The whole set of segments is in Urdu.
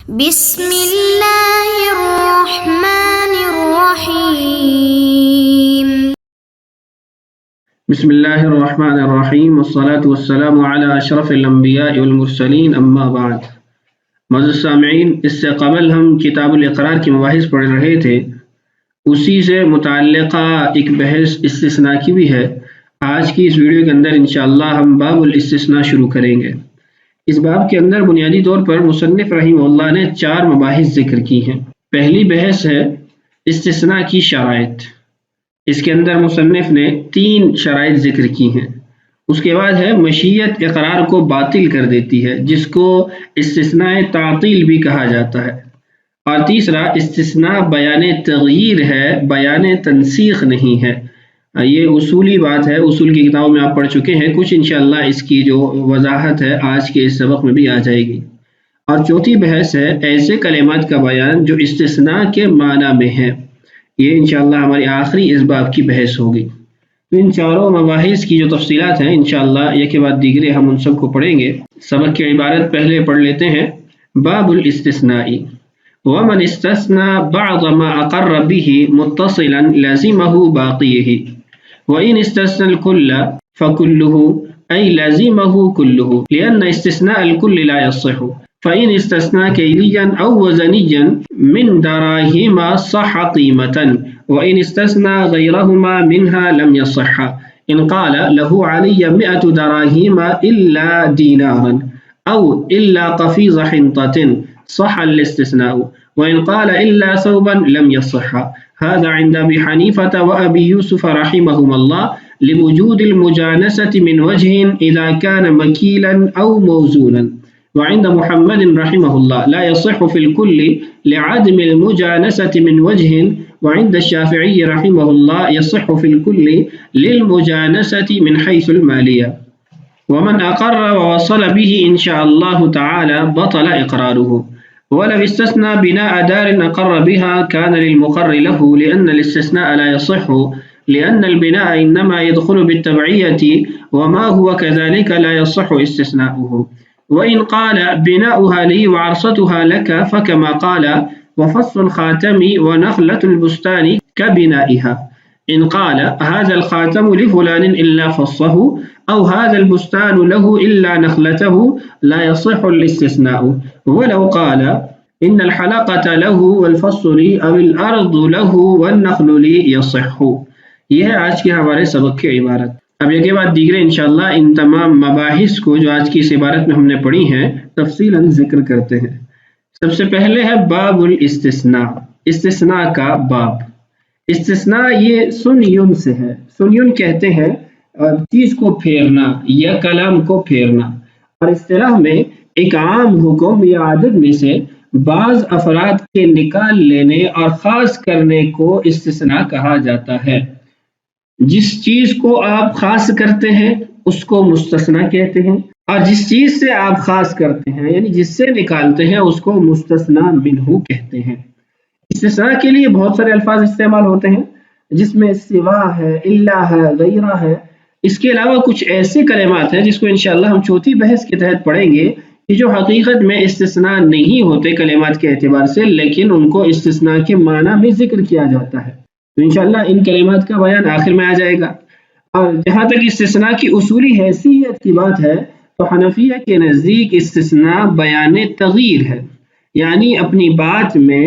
بسم اللہ الرحمن الرحیم بسم اللہ الرحمن الرحیم والصلاة والسلام علی اشرف الانبیاء والمرسلین اما بعد۔ معزز سامعین، اس سے قبل ہم کتاب الاقرار کی مباحث پڑھ رہے تھے، اسی سے متعلقہ ایک بحث استثناء کی بھی ہے۔ آج کی اس ویڈیو کے اندر انشاءاللہ ہم باب الاستثناء شروع کریں گے۔ اس باب کے اندر بنیادی طور پر مصنف رحمہ اللہ نے 4 مباحث ذکر کی ہیں۔ پہلی بحث ہے استثناء کی شرائط۔ اس کے اندر مصنف نے 3 شرائط ذکر کی ہیں۔ اس کے بعد ہے مشیت اقرار کو باطل کر دیتی ہے، جس کو استثناء تعطیل بھی کہا جاتا ہے۔ اور تیسرا استثناء بیان تغییر ہے، بیان تنسیخ نہیں ہے۔ یہ اصولی بات ہے، اصول کی کتابوں میں آپ پڑھ چکے ہیں کچھ، انشاءاللہ اس کی جو وضاحت ہے آج کے اس سبق میں بھی آ جائے گی۔ اور چوتھی بحث ہے ایسے کلمات کا بیان جو استثناء کے معنی میں ہیں۔ یہ انشاءاللہ ہماری آخری اس باب کی بحث ہوگی۔ تو ان چاروں مباحث کی جو تفصیلات ہیں انشاءاللہ ایک کے بعد دیگرے ہم ان سب کو پڑھیں گے۔ سبق کی عبارت پہلے پڑھ لیتے ہیں۔ باب الاستثناء ومن استثنى بعض ما أقر به متصلا لازمه باقيه وإن استثنى الكل فكله أي لازمه كله لأن استثناء الكل لا يصح، فإن استثنى كيليا أو وزنيا من دراهم صح قيمة، وإن استثنى غيرهما منها لم يصح، إن قال له علي 100 دراهم إلا دينارا أو إلا قفيز حنطة صح الاستثناء، وإن قال إلا ثوبا لم يصح۔ هذا عند أبي حنيفة وأبي يوسف رحمهما الله لوجود المجانسة من وجه إذا كان مكيلا أو موزونا، وعند محمد رحمه الله لا يصح في الكل لعدم المجانسة من وجه، وعند الشافعي رحمه الله يصح في الكل للمجانسة من حيث المالية، ومن أقر ووصل به إن شاء الله تعالى بطل إقراره، ولو استثنى بناء دار أقر بها كان للمقر له، لأن الاستثناء لا يصح لأن البناء إنما يدخل بالتبعية وما هو كذلك لا يصح استثناؤه، وإن قال بناؤها لي وعرصتها لك فكما قال وفص الخاتم ونخلة البستان كبنائها، إن قال هذا الخاتم لفلان إلا فصه أو هذا البستان له إلا نخلته لا يصح الاستثناء، ولو قال إن الحلقة له والفص لي أو الأرض له والنخل لي يصح۔ یہ ہے آج کے ہمارے سبق کی عبارت۔ اب ایک کے بعد دیگرے انشاءاللہ ان تمام مباحث کو جو آج کی اس عبارت میں ہم نے پڑھی ہیں تفصیلاً ذکر کرتے ہیں۔ سب سے پہلے ہے باب الاستثناء، استثناء کا باب۔ استثناء یہ سنیون سے ہے، سنیون کہتے ہیں چیز کو پھیرنا یا کلام کو پھیرنا، اور اصطلاح میں ایک عام حکم یا عادت میں سے بعض افراد کے نکال لینے اور خاص کرنے کو استثناء کہا جاتا ہے۔ جس چیز کو آپ خاص کرتے ہیں اس کو مستثنیٰ کہتے ہیں، اور جس چیز سے آپ خاص کرتے ہیں یعنی جس سے نکالتے ہیں اس کو مستثنیٰ منہ کہتے ہیں۔ استثناء کے لیے بہت سارے الفاظ استعمال ہوتے ہیں، جس میں سوا ہے، الا ہے، غیرہ ہے۔ اس کے علاوہ کچھ ایسے کلمات ہیں جس کو انشاءاللہ ہم چوتھی بحث کے تحت پڑھیں گے کہ جو حقیقت میں استثناء نہیں ہوتے کلمات کے اعتبار سے، لیکن ان کو استثناء کے معنی میں ذکر کیا جاتا ہے۔ تو انشاءاللہ ان کلمات کا بیان آخر میں آ جائے گا۔ اور جہاں تک استثناء کی اصولی حیثیت کی بات ہے تو حنفیہ کے نزدیک استثناء بیان تغییر ہے، یعنی اپنی بات میں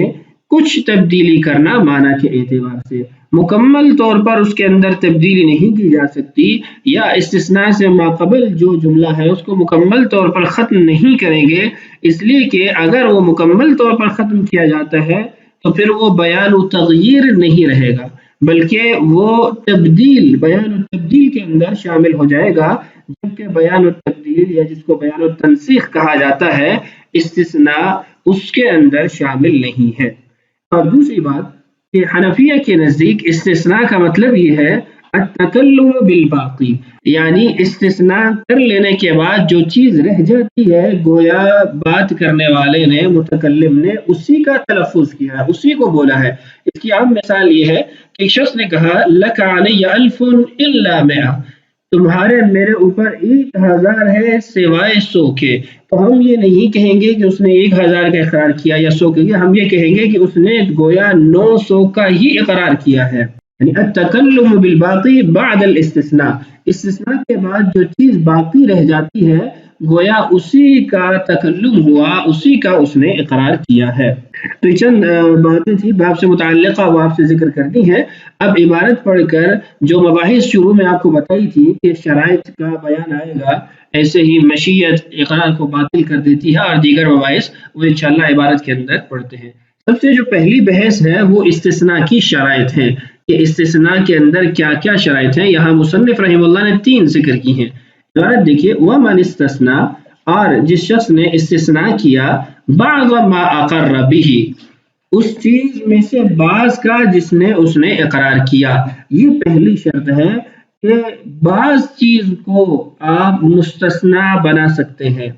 کچھ تبدیلی کرنا معنی کے اعتبار سے۔ مکمل طور پر اس کے اندر تبدیلی نہیں کی جا سکتی، یا استثناء سے ماقبل جو جملہ ہے اس کو مکمل طور پر ختم نہیں کریں گے، اس لیے کہ اگر وہ مکمل طور پر ختم کیا جاتا ہے تو پھر وہ بیان و تغییر نہیں رہے گا، بلکہ وہ تبدیل، بیان و تبدیل کے اندر شامل ہو جائے گا، جبکہ بیان و تبدیل یا جس کو بیان و تنسیخ کہا جاتا ہے استثناء اس کے اندر شامل نہیں ہے۔ اور دوسری بات کہ حنفیہ کے نزدیک استثناء کا مطلب یہ ہے التکلم بالباقی، یعنی استثناء کر لینے کے بعد جو چیز رہ جاتی ہے گویا بات کرنے والے نے، متکلم نے اسی کا تلفظ کیا ہے، اسی کو بولا ہے۔ اس کی عام مثال یہ ہے کہ ایک شخص نے کہا لک علی 1000 الا 100، تمہارے میرے اوپر 1000 ہے سوائے 100 کے، تو ہم یہ نہیں کہیں گے کہ اس نے 1000 کا اقرار کیا یا 100 کا، ہم یہ کہیں گے کہ اس نے گویا 900 کا ہی اقرار کیا ہے. یعنی التکلم بالباقی بعد الاستثناء، استثناء کے بعد جو چیز باقی رہ جاتی ہے گویا اسی کا تکلم ہوا، اسی کا اس نے اقرار کیا ہے. تو یہ چند باتیں تھی باب سے متعلقہ، وہ آپ سے ذکر کرنی ہے. اب عبارت پڑھ کر جو مباحث شروع میں آپ کو بتائی تھی کہ شرائط کا بیان آئے گا، ایسے ہی مشیت اقرار کو باطل کر دیتی ہے، اور دیگر مباحث وہ انشاءاللہ عبارت کے اندر پڑھتے ہیں. سب سے جو پہلی بحث ہے وہ استثناء کی شرائط ہے کہ استثناء کے اندر کیا کیا شرائط ہیں. یہاں مصنف رحمہ اللہ نے 3 ذکر کی ہیں. عبارت دیکھیے، وَمَنِ اسْتَثْنَا، اور جس شخص نے استثناء کیا بَعْضَ مَا أَقَرَّ بِهِ، اس چیز میں سے بعض کا جس نے اس نے اقرار کیا. یہ پہلی شرط ہے کہ بعض چیز کو آپ مستثنیٰ بنا سکتے ہیں،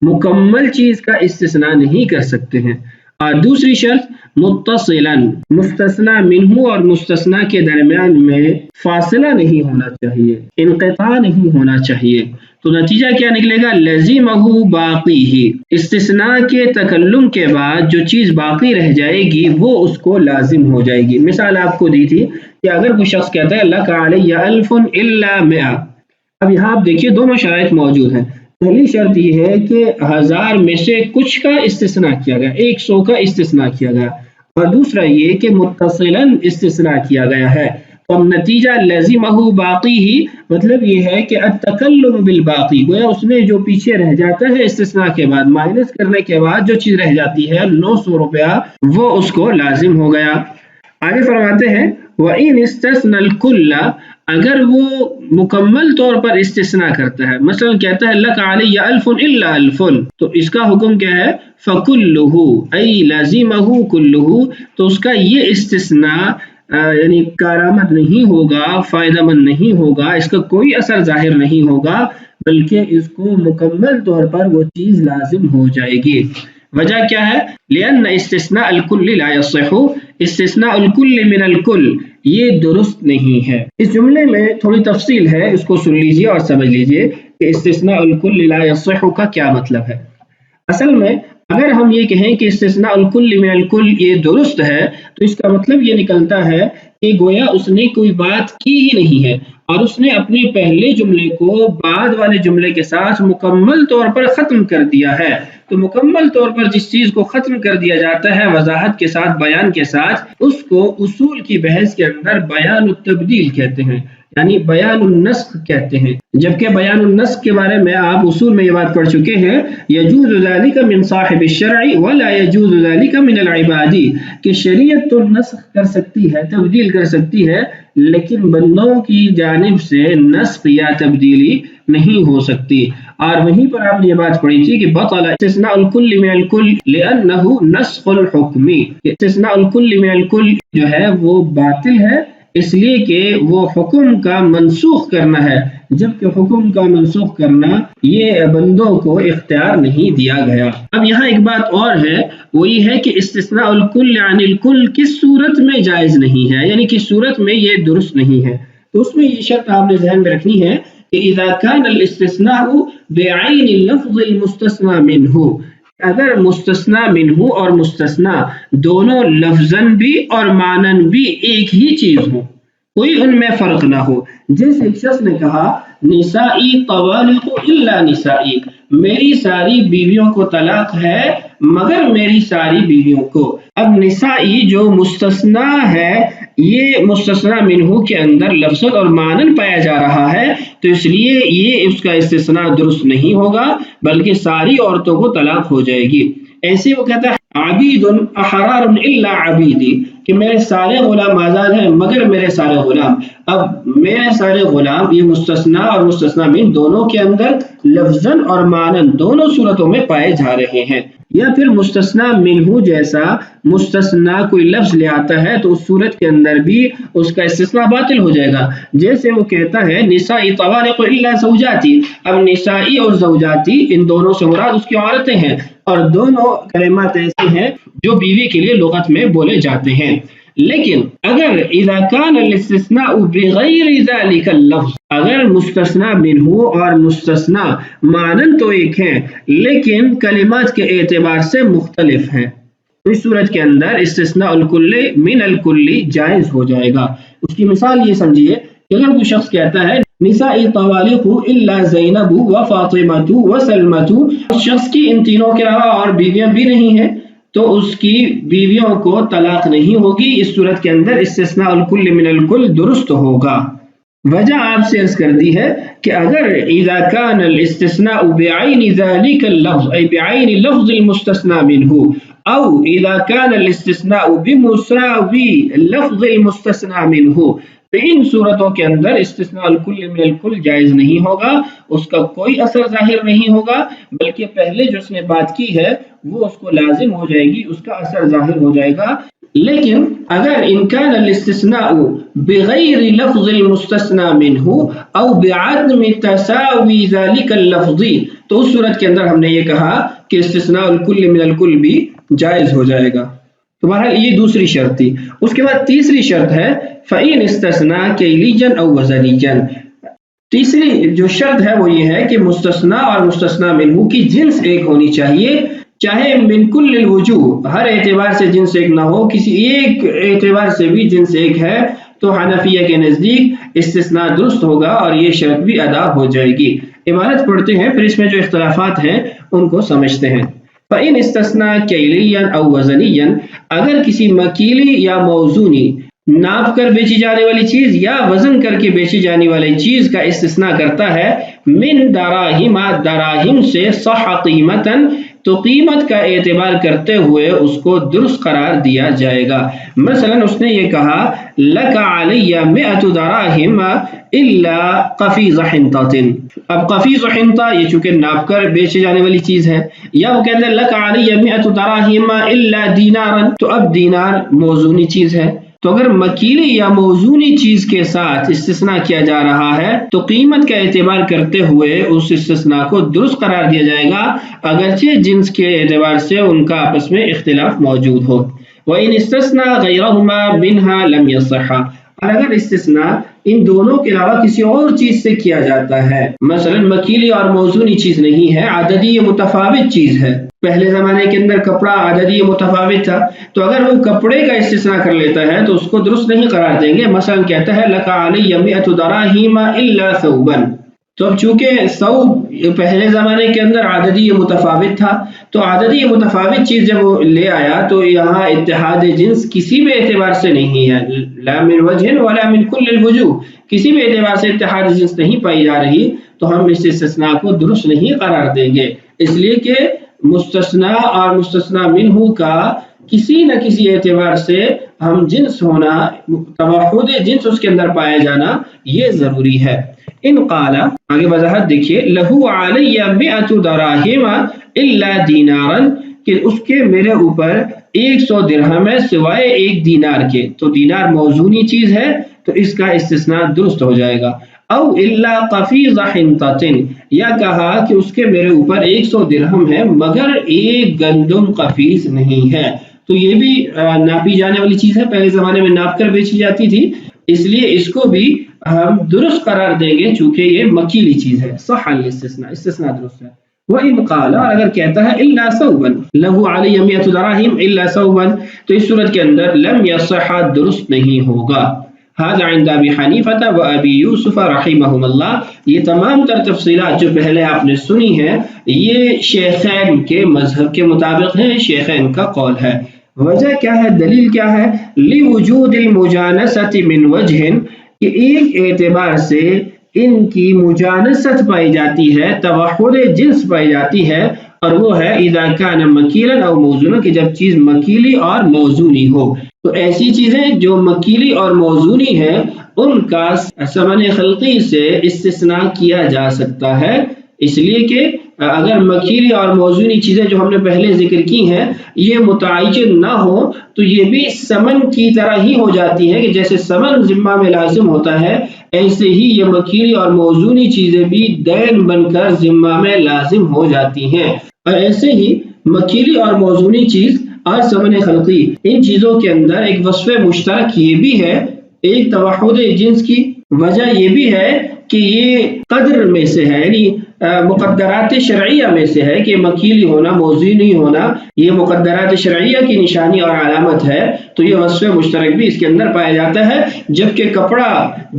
مکمل چیز کا استثناء نہیں کر سکتے ہیں. اور دوسری شرط متصلاً، مستثنیٰ منہ اور مستثنیٰ کے درمیان میں فاصلہ نہیں ہونا چاہیے، انقطاع نہیں ہونا چاہیے. تو نتیجہ کیا نکلے گا؟ لزمہ باقی ہی، استثناء کے تکلم کے بعد جو چیز باقی رہ جائے گی وہ اس کو لازم ہو جائے گی. مثال آپ کو دی تھی کہ اگر کوئی شخص کہتا ہے لک علی الف الا 100، اب یہاں آپ دیکھیے دونوں شرائط موجود ہیں. پہلی شرط یہ ہے کہ 1000 میں سے کچھ کا استثناء کیا گیا، 100 کا استثناء کیا گیا، اور دوسرا یہ کہ متصلاً استثناء کیا گیا ہے. تو نتیجہ لازمہ باقی ہی، مطلب یہ ہے کہ التکلم بالباقی، گویا اس نے جو پیچھے رہ جاتا ہے استثناء کے بعد، مائنس کرنے کے بعد جو چیز رہ جاتی ہے 900 روپیہ، وہ اس کو لازم ہو گیا. آگے فرماتے ہیں وَإِنِ اسْتَثْنَى الْكُلَّ، اگر وہ مکمل طور پر استثناء کرتا ہے، مثلا کہتا ہے لک علی الف الا الف، تو اس کا حکم کیا ہے؟ فَكُلُّهُ ای لازمہ کلہ، تو اس کا یہ استثناء یعنی کارآمد نہیں ہوگا، فائدہ مند نہیں ہوگا، اس کا کوئی اثر ظاہر نہیں ہوگا، بلکہ اس کو مکمل طور پر وہ چیز لازم ہو جائے گی. وجہ کیا ہے؟ لأن استثناء الکل لا یصح، استثناء الکل من الکل یہ درست نہیں ہے. اس جملے میں تھوڑی تفصیل ہے، اس کو سن لیجئے اور سمجھ لیجئے کہ استثناء الکل لا یصح کا کیا مطلب ہے. اصل میں اگر ہم یہ کہیں کہ استثناء الکل من الکل یہ درست ہے، تو اس کا مطلب یہ نکلتا ہے کہ گویا اس نے کوئی بات کی ہی نہیں ہے، اور اس نے اپنے پہلے جملے کو بعد والے جملے کے ساتھ مکمل طور پر ختم کر دیا ہے. تو مکمل طور پر جس چیز کو ختم کر دیا جاتا ہے وضاحت کے ساتھ، بیان کے ساتھ، اس کو اصول کی بحث کے اندر بیان التبدیل کہتے ہیں، یعنی بیان النسخ کہتے ہیں. جبکہ بیان النسخ کے بارے میں آپ اصول میں یہ بات پڑھ چکے ہیں، یجوز ذلک من صاحب الشرع ولا یجوز ذلک من العباد، کہ شریعت تو نسخ کر سکتی ہے، تبدیل کر سکتی ہے، لیکن بندوں کی جانب سے نسخ یا تبدیلی نہیں ہو سکتی. اور وہیں پر آپ نے یہ بات پڑھی تھی کہ بطل استثناء الکل من الکل لأنہ نسخ الحکم، استثناء الکل من الکل جو ہے وہ باطل ہے اس لیے کہ وہ حکم کا منسوخ کرنا ہے، جبکہ حکم کا منسوخ کرنا یہ بندوں کو اختیار نہیں دیا گیا. اب یہاں ایک بات اور ہے، وہ یہ ہے کہ استثناء الکل عن الکل کس صورت میں جائز نہیں ہے، یعنی کس صورت میں یہ درست نہیں ہے. تو اس میں یہ شرط آپ نے ذہن میں رکھنی ہے کہ اذا كان الاستثناء بعین اللفظ المستثنى منہ، اگر مستثنیٰ منہ اور مستثنیٰ دونوں لفظاً بھی اور معناً بھی ایک ہی چیز ہو، کوئی ان میں فرق نہ ہو. جیسے ایک شخص نے کہا نسائی طوالق الا نسائی، میری ساری بیویوں کو طلاق ہے مگر میری ساری بیویوں کو. اب نسائی جو مستثنیٰ ہے یہ مستثنیٰ منہ کے اندر لفظ اور معنی پایا جا رہا ہے، تو اس لیے یہ اس کا استثناء درست نہیں ہوگا، بلکہ ساری عورتوں کو طلاق ہو جائے گی. ایسے وہ کہتا ہے عبید احرار الا عبیدی، کہ میرے سارے غلام آزاد ہیں مگر میرے سارے غلام. اب میرے سارے غلام یہ مستثنیٰ اور مستثنیٰ من دونوں کے اندر لفظاً اور معنی دونوں صورتوں میں پائے جا رہے ہیں. یا پھر مستثنیٰ منہ جیسا مستثنیٰ کوئی لفظ لے آتا ہے تو اس صورت کے اندر بھی اس کا استثناء باطل ہو جائے گا. جیسے وہ کہتا ہے نسائی طوالق الا زوجاتی، اب نسائی اور زوجاتی ان دونوں سے مراد اس کی عورتیں ہیں، اور دونوں کلمات ایسے ہیں جو بیوی کے لیے لغت میں بولے جاتے ہیں. لیکن اگر اذا كان الاستثناء بغیر ذلك اللفظ، اگر مستثنا منہ اور مستثنا معنن تو ایک ہیں لیکن کلمات کے اعتبار سے مختلف ہیں، تو اس صورت کے اندر استثناء الکل من الکل جائز ہو جائے گا۔ اس کی مثال یہ سمجھیے کہ اگر کوئی شخص کہتا ہے نسائی طوالق الا زینب و فاطمۃ و سلمۃ، اس شخص کی ان تینوں کے علاوہ اور بیویاں بھی نہیں ہیں تو اس کی بیویوں کو طلاق نہیں ہوگی، اس صورت کے اندر استثناء الکل من الکل درست ہوگا۔ وجہ آپ سے عرض کر دی ہے کہ اگر اذا كان الاستثناء بعین ذلك اللفظ اي بعین لفظ المستثنى منه او اذا كان الاستثناء بمساوی لفظ المستثنى منه، تو ان صورتوں کے اندر استثناء الکل من الکل جائز نہیں ہوگا، اس کا کوئی اثر ظاہر نہیں ہوگا، بلکہ پہلے جو اس نے بات کی ہے وہ اس کو لازم ہو جائے گی، اس کا اثر ظاہر ہو جائے گا۔ لیکن اگر ان كان الاستثناء بغیر لفظ المستثنى منه او بعدم تساوی ذلك اللفظ، تو اس صورت کے اندر ہم نے یہ کہا کہ استثناء الکل من الکل بھی جائز ہو جائے گا۔ تو بہرحال یہ دوسری شرط تھی۔ اس کے بعد تیسری شرط ہے فَإِنْ اسْتَثْنَىٰ كَيْلِيًّا أَوْ وَزَنِيًّا، تیسری جو شرط ہے وہ یہ ہے کہ مستثنا اور مستثنا منہ کی جنس ایک ہونی چاہیے، چاہے من کل الوجوہ ہر اعتبار سے جنس ایک نہ ہو، کسی ایک اعتبار سے بھی جنس ایک ہے تو حنفیہ کے نزدیک استثناء درست ہوگا اور یہ شرط بھی ادا ہو جائے گی۔ عبارت پڑھتے ہیں پھر اس میں جو اختلافات ہیں ان کو سمجھتے ہیں۔ فَإِنْ اسْتَثْنَىٰ كَيْلِيًّا أَوْ وَزَنِيًّا، اگر کسی مکیلی یا موزونی ناپ کر بیچی جانے والی چیز یا وزن کر کے بیچی جانے والی چیز کا استثناء کرتا ہے من دراہم، دراہم سے صح قیمتاً، تو قیمت کا اعتبار کرتے ہوئے اس کو درست قرار دیا جائے گا۔ مثلا اس نے یہ کہا لک علی 100 دراہم الا قفیز حنطۃ، اب قفیز حنطہ یہ چونکہ ناپ کر بیچی جانے والی چیز ہے، یا وہ کہتے ہیں لک علی 100 دراہم الا دینارا، تو اب دینار موزونی چیز ہے، تو اگر مکیلی یا موزونی چیز کے ساتھ استثناء کیا جا رہا ہے تو قیمت کا اعتبار کرتے ہوئے اس استثناء کو درست قرار دیا جائے گا، اگرچہ جنس کے اعتبار سے ان کا آپس میں اختلاف موجود ہو۔ وَإِنِ اسْتَثْنَىٰ غَيْرَهُمَا مِنْهَا لَمْ يَصِحَّ، اور اگر استثناء ان دونوں کے علاوہ کسی اور چیز سے کیا جاتا ہے، مثلا مکیلی اور موزونی چیز نہیں ہے، عددی متفاوت چیز ہے، پہلے زمانے کے اندر کپڑا عددی متفاوت تھا، تو اگر وہ کپڑے کا استثناء کر لیتا ہے تو اس کو درست نہیں قرار دیں گے۔ مثلا کہتا ہے لک علی 100 دراہم الا ثوبا، تو اب چونکہ ثوب پہلے زمانے کے اندر عددی متفاوت تھا، تو عددی متفاوت چیز جب وہ لے آیا تو یہاں اتحاد جنس کسی بھی اعتبار سے نہیں ہے، لا من وجہ ولا من کل الوجوہ، کسی بھی اعتبار سے اتحاد جنس نہیں پائی جا رہی، تو ہم اس استثناء کو درست نہیں قرار دیں گے، اس لیے کہ مستثنا اور مستثنا منہ کا کسی نہ کسی اعتبار سے ہم جنس ہونا، توحد جنس اس کے اندر پایا جانا یہ ضروری ہے۔ ان قال، آگے وضاحت دیکھیے، لہو علی 100 دراہم الا دینارا، کہ اس کے میرے اوپر 100 درہم ہے سوائے ایک دینار کے، تو دینار موزونی چیز ہے تو اس کا استثناء درست ہو جائے گا۔ او الا قفیز حنطۃ، یا کہا کہ اس کے میرے اوپر 100 درہم ہے مگر ایک گندم قفیز نہیں ہے، تو یہ بھی ناپی جانے والی چیز ہے، پہلے زمانے میں ناپ کر بیچی جاتی تھی، اس لیے اس کو بھی ہم درست قرار دیں گے چونکہ یہ مکیلی چیز ہے۔ صح الاستثناء، استثناء درست ہے۔ وَإِنْ قَالَ، اور اگر کہتا ہے إِلَّا ثَوْبًا لَهُ عَلَيَّ 100 دراہم إِلَّا ثَوْبًا، تو اس صورت کے اندر لم يصح درست نہیں ہوگا۔ هذا عند ابی حنیفہ و ابی یوسف رحمہم اللہ، یہ تمام تر تفصیلات جو پہلے آپ نے سنی ہیں یہ شیخین کے مذہب کے مطابق ہیں، شیخین کا قول ہے۔ وجہ کیا ہے، دلیل کیا ہے؟ لِوُجُودِ الْمُجَانَسَةِ مِنْ وَجْهٍ، کہ ایک اعتبار سے ان کی مجانست پائی جاتی ہے، توحد جنس پائی جاتی ہے، اور وہ ہے اذا کان مکیلا او موزونا، کہ جب چیز مکیلی اور موزونی ہو، تو ایسی چیزیں جو مکیلی اور موزونی ہیں ان کا ثمن خلقی سے استثناء کیا جا سکتا ہے، اس لیے کہ اگر مکیلی اور موزونی چیزیں جو ہم نے پہلے ذکر کی ہیں یہ متعین نہ ہو تو یہ بھی ثمن کی طرح ہی ہو جاتی ہیں، کہ جیسے ثمن ذمہ میں لازم ہوتا ہے ایسے ہی یہ مکیلی اور موزونی چیزیں بھی دین بن کر ذمہ میں لازم ہو جاتی ہیں، اور ایسے ہی مکیلی اور موزونی چیز اور ثمن خلقی ان چیزوں کے اندر ایک وصف مشترک یہ بھی ہے، ایک توحد جنس کی وجہ یہ بھی ہے کہ یہ قدر میں سے ہے، یعنی مقدرات شرعیہ میں سے ہے کہ مکیلی ہونا، موزونی ہونا یہ مقدرات شرعیہ کی نشانی اور علامت ہے، تو یہ وصف مشترک بھی اس کے اندر پایا جاتا ہے۔ جبکہ کپڑا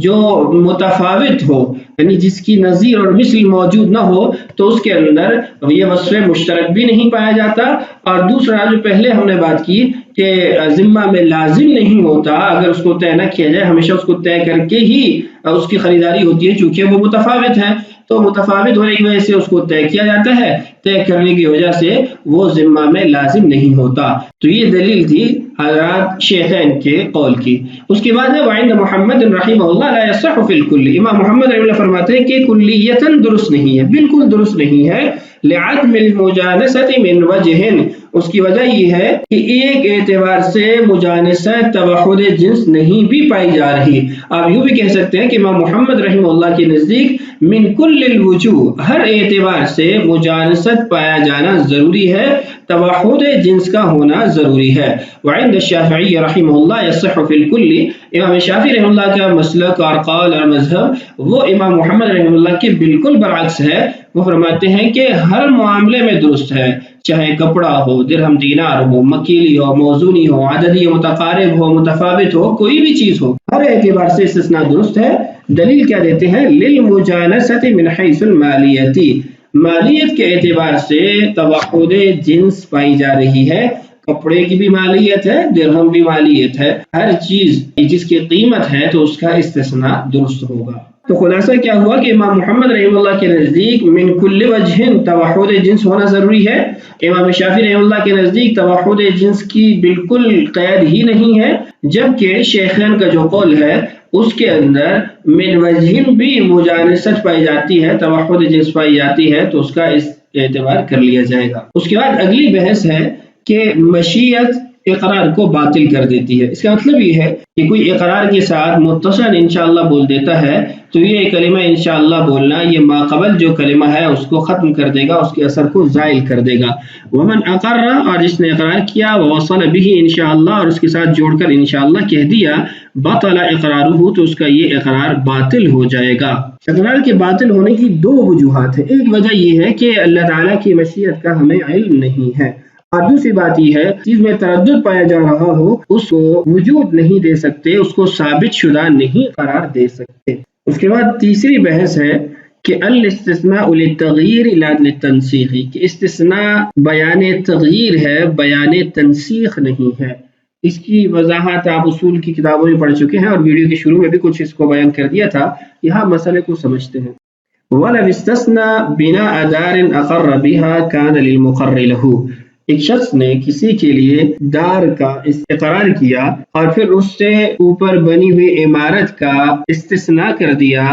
جو متفاوت ہو، یعنی جس کی نظیر اور مثل موجود نہ ہو، تو اس کے اندر یہ وصف مشترک بھی نہیں پایا جاتا۔ اور دوسرا جو پہلے ہم نے بات کی کہ ذمہ میں لازم نہیں ہوتا، اگر اس کو طے نہ کیا جائے، ہمیشہ اس کو طے کر کے ہی اس کی خریداری ہوتی ہے، چونکہ وہ متفاوت ہے، تو متفاوت ہونے کی وجہ سے اس کو طے کیا جاتا ہے، طے کرنے کی وجہ سے وہ ذمہ میں لازم نہیں ہوتا۔ تو یہ دلیل تھی حضرات شیخین کے قول کی۔ اس کے بعد ہے وعند محمد رحمہ اللہ لا یصح فی الکل، امام محمد رحمہ اللہ فرماتے ہیں کہ کلیتاً درست نہیں ہے، بالکل درست نہیں ہے، لعدم المجانسة من وجہ، اس کی وجہ یہ ہے کہ ایک اعتبار سے مجانست توحد جنس نہیں بھی پائی جا رہی۔ آپ یوں بھی کہہ سکتے ہیں کہ امام محمد رحمہ اللہ کے نزدیک من کل الوجوہ، ہر اعتبار سے مجانست پایا جانا ضروری ہے، توحد جنس کا ہونا ضروری ہے۔ وعند الشافعی رحمہ اللہ یصح فی الکل، امام شافعی رحمہ اللہ کا مسلک اور قول اور مذہب وہ امام محمد رحمہ اللہ کے بالکل برعکس ہے۔ وہ فرماتے ہیں کہ ہر معاملے میں درست ہے، چاہے کپڑا ہو، درہم دینار ہو، مکیلی ہو، موزونی ہو، عددی متقارب ہو، متفاوت ہو، کوئی بھی چیز ہو، ہر اعتبار سے استثناء درست ہے۔ دلیل کیا دیتے ہیں؟ للمجانسة من حیث المالیتی، مالیت کے اعتبار سے توحد جنس پائی جا رہی ہے، کپڑے کی بھی مالیت ہے، درہم بھی مالیت ہے، ہر چیز جس کی قیمت ہے تو اس کا استثناء درست ہوگا۔ تو خلاصہ کیا ہوا کہ امام محمد رحمہ اللہ کے نزدیک من کل وجہ توحد جنس ہونا ضروری ہے، امام شافعی رحمہ اللہ کے نزدیک توحد جنس کی بالکل قید ہی نہیں ہے، جبکہ شیخین کا جو قول ہے اس کے اندر من وجہ بھی مجانست پائی جاتی ہے، توحد جنس پائی جاتی ہے، تو اس کا اعتبار کر لیا جائے گا۔ اس کے بعد اگلی بحث ہے کہ مشیت اقرار کو باطل کر دیتی ہے۔ اس کا مطلب یہ ہے کہ کوئی اقرار کے ساتھ متصل انشاءاللہ بول دیتا ہے تو یہ کلمہ انشاءاللہ بولنا یہ ماقبل جو کلمہ ہے اس کو ختم کر دے گا، اس کے اثر کو زائل کر دے گا۔ ومن اقر، اور جس نے اقرار کیا، ووصل به انشاءاللہ، اور اس کے ساتھ جوڑ کر انشاءاللہ کہہ دیا، بطل اقرارہ، تو اس کا یہ اقرار باطل ہو جائے گا۔ اقرار کے باطل ہونے کی دو وجوہات ہیں۔ ایک وجہ یہ ہے کہ اللہ تعالیٰ کی مشیت کا ہمیں علم نہیں ہے، اور دوسری بات یہ ہے چیز میں تردد پایا جا رہا ہو اس کو وجود نہیں دے سکتے، اس کو ثابت شدہ نہیں قرار دے سکتے۔ اس کے بعد تیسری بحث ہے کہ الاستثناء للتغییر لا للتنسیخ، کہ استثناء بیان تغییر ہے، بیان تنسیخ نہیں ہے۔ اس کی وضاحت آپ اصول کی کتابوں میں پڑھ چکے ہیں، اور ویڈیو کے شروع میں بھی کچھ اس کو بیان کر دیا تھا۔ یہاں مسئلے کو سمجھتے ہیں۔ وَلَوْ اسْتَثْنَى بِنَاءَ دَارٍ أَقَرَّ بِهَا كَانَ لِلْمُقَرِّ لَهُ، ایک شخص نے کسی کے لیے دار کا اقرار کیا اور پھر اس سے اوپر بنی ہوئی عمارت کا استثناء کر دیا،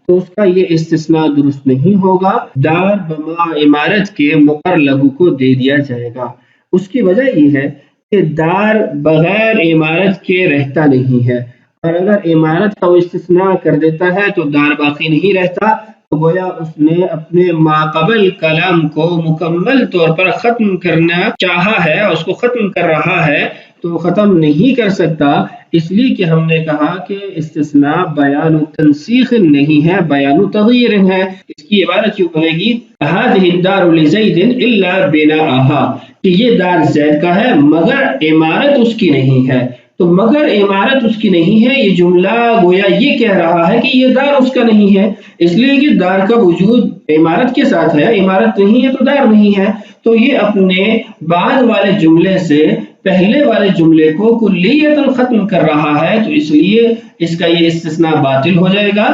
تو اس کا یہ استثناء درست نہیں ہوگا، دار بما عمارت کے مقر لہو کو دے دیا جائے گا۔ اس کی وجہ یہ ہے کہ دار بغیر عمارت کے رہتا نہیں ہے، اور اگر عمارت کا وہ استثناء کر دیتا ہے تو دار باقی نہیں رہتا، تو گویا اس نے اپنے ماقبل کلام کو مکمل طور پر ختم کرنا چاہا ہے، اور اس کو ختم کر رہا ہے تو ختم نہیں کر سکتا، اس لیے کہ ہم نے کہا کہ استثناء بیان تنسیخ نہیں ہے، بیان تغییر ہے۔ اس کی عبارت یوں بنے گی هذه الدار لزید الا بناءها، کہ یہ دار زید کا ہے مگر عمارت اس کی نہیں ہے۔ تو مگر عمارت اس کی نہیں ہے، یہ جملہ گویا یہ کہہ رہا ہے کہ یہ دار اس کا نہیں ہے، اس لیے کہ دار کا وجود عمارت کے ساتھ ہے، عمارت نہیں ہے تو دار نہیں ہے۔ تو یہ اپنے بعد والے جملے سے پہلے والے جملے کو کلیتاً ختم کر رہا ہے، تو اس لیے اس کا یہ استثناء باطل ہو جائے گا،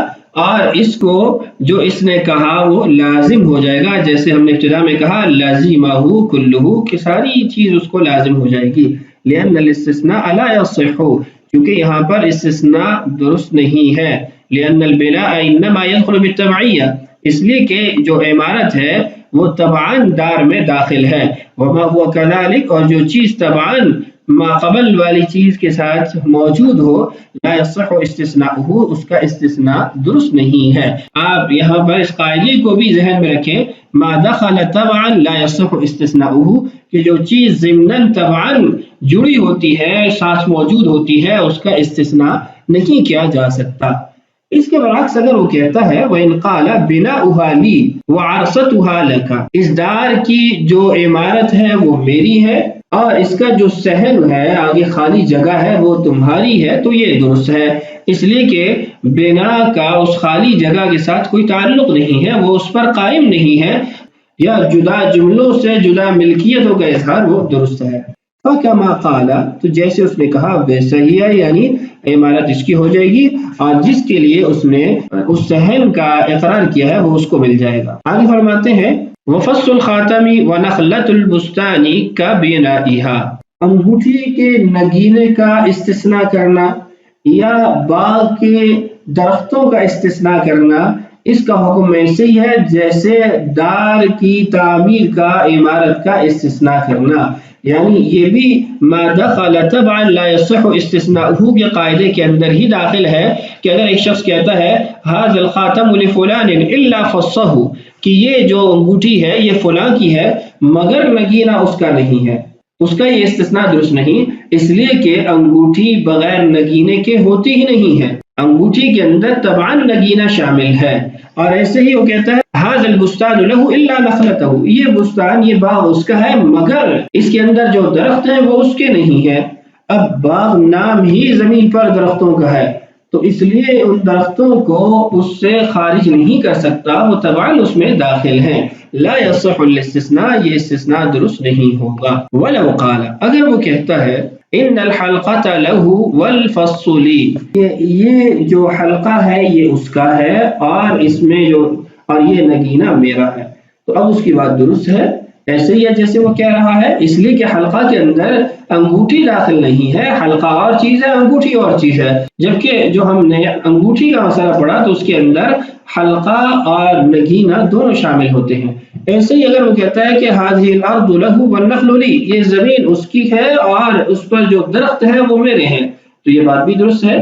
اور اس کو جو اس نے کہا وہ لازم ہو جائے گا، جیسے ہم نے ابتدا میں کہا لازمہ کلہ، کہ ساری چیز اس کو لازم ہو جائے گی۔ لأن الاستثناء لا يصح، کیونکہ یہاں پر استثناء درست نہیں ہے۔ لأن البناء انما يدخل بالتبعیہ، اس لیے کہ جو عمارت ہے وہ تبعاً دار میں داخل ہے۔ وما هو كذلك، اور جو چیز تبعاً ماقبل والی چیز کے ساتھ موجود ہو، لا يصح استثناؤہ، اس کا استثناء درست نہیں ہے۔ آپ یہاں پر اس قاعدے کو بھی ذہن میں رکھیں، ما دخل تبعا لا يصح استثناؤہ، کہ جو چیز ضمناً تبعاً جڑی ہوتی ہے، ساتھ موجود ہوتی ہے، اس کا استثناء نہیں کیا جا سکتا۔ اس کے برعکس اگر وہ کہتا ہے وَإِنْ قَالَ بِنَاؤُهَا لِي وَعَرْصَتُهَا لَكَ، اس دار کی جو عمارت ہے وہ میری ہے اور اس کا جو صحن ہے آگے خالی جگہ ہے وہ تمہاری ہے، تو یہ درست ہے، اس لیے کہ بنا کا اس خالی جگہ کے ساتھ کوئی تعلق نہیں ہے، وہ اس پر قائم نہیں ہے، یا جدا جملوں سے جدا ملکیتوں کا اظہار وہ درست ہے۔ فَكَمَا قَالَ، تو جیسے اس نے کہا ویسا ہی ہے، یعنی عمارت اس کی ہو جائے گی اور جس کے لیے اس نے اس صحن کا اقرار کیا ہے وہ اس کو مل جائے گا۔ آگے فرماتے ہیں وَفَصُّ الْخَاتَمِ وَنَخْلَةُ الْبُسْتَانِ كَبِنَائِهَا، انگوٹھی کے نگینے کا استثناء کرنا یا باغ کے درختوں کا استثناء کرنا، اس کا حکم ایسے ہی ہے جیسے دار کی تعمیر کا عمارت کا استثناء کرنا، یعنی یہ بھی ما دخل تبعا لا يصح استثناؤه کے قاعدے کے اندر ہی داخل ہے کہ اگر ایک شخص کہتا ہے هذا الخاتم لفلان الا فصه، کہ یہ جو انگوٹھی ہے یہ فلاں کی ہے مگر نگینہ اس کا نہیں ہے، اس کا یہ استثناء درست نہیں، اس لیے کہ انگوٹھی بغیر نگینے کے ہوتی ہی نہیں ہے، انگوٹھی کے اندر طبعاً نگینہ شامل ہے۔ اور ایسے ہی وہ کہتا ہے هذا البستان له الا نخلته، یہ بستان یہ باغ اس کا ہے مگر اس کے اندر جو درخت ہیں وہ اس کے نہیں ہے۔ اب باغ نام ہی زمین پر درختوں کا ہے تو اس لیے ان درختوں کو اس سے خارج نہیں کر سکتا، وہ طبعاً اس میں داخل ہیں۔ لا يصح الاستثناء، یہ استثناء درست نہیں ہوگا۔ ولو قال، اگر وہ کہتا ہے ان الحلقة له والفص لي، یہ جو حلقہ ہے یہ اس کا ہے اور اس میں جو اور یہ نگینہ میرا ہے، تو اب اس کی بات درست ہے، ایسے ہی ہے جیسے وہ کہہ رہا ہے، اس لیے کہ حلقہ کے اندر انگوٹھی داخل نہیں ہے، حلقہ اور چیز ہے انگوٹھی اور چیز ہے، جبکہ جو ہم نے انگوٹھی کا مسئلہ پڑھا تو اس کے اندر حلقہ اور نگینہ دونوں شامل ہوتے ہیں۔ ایسے ہی اگر وہ کہتا ہے کہ هذه الارض له والنخل لي، یہ زمین اس کی ہے اور اس پر جو درخت ہے وہ میرے ہیں، تو یہ بات بھی درست ہے،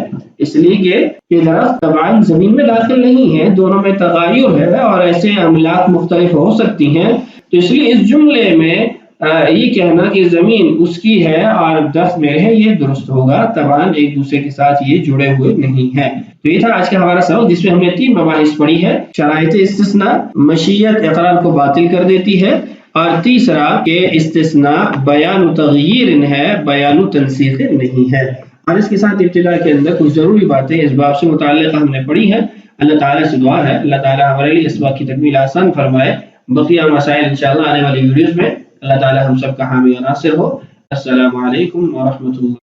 اس لیے کہ یہ درخت طبعاً زمین میں داخل نہیں ہے، دونوں میں تغیر ہے اور ایسے املاک مختلف ہو سکتی ہیں، تو اس لیے اس جملے میں یہ کہنا کہ زمین اس کی ہے اور درخت میرے ہیں یہ درست ہوگا، طبعاً ایک دوسرے کے ساتھ یہ جڑے ہوئے نہیں ہیں۔ تو یہ تھا آج کا ہمارا سبق جس میں ہم نے 3 مباحث پڑھی ہے، شرائط استثناء، مشیت اقرار کو باطل کر دیتی ہے، اور تیسرا کہ استثناء بیان تغییر ہے، بیان تنسیخ نہیں ہے۔ اور اس کے ساتھ ابتدا کے اندر کچھ ضروری باتیں اس باب سے متعلقہ ہم نے پڑھی ہیں، اللہ تعالیٰ سے دعا ہے اللہ تعالیٰ ہمارے لیے اس بات کی تکمیل آسان فرمائے، بقیہ مسائل انشاءاللہ آنے والی ویڈیوز میں اللہ تعالیٰ ہم سب کا حامی و ناصر ہو۔ السلام علیکم ورحمۃ اللہ۔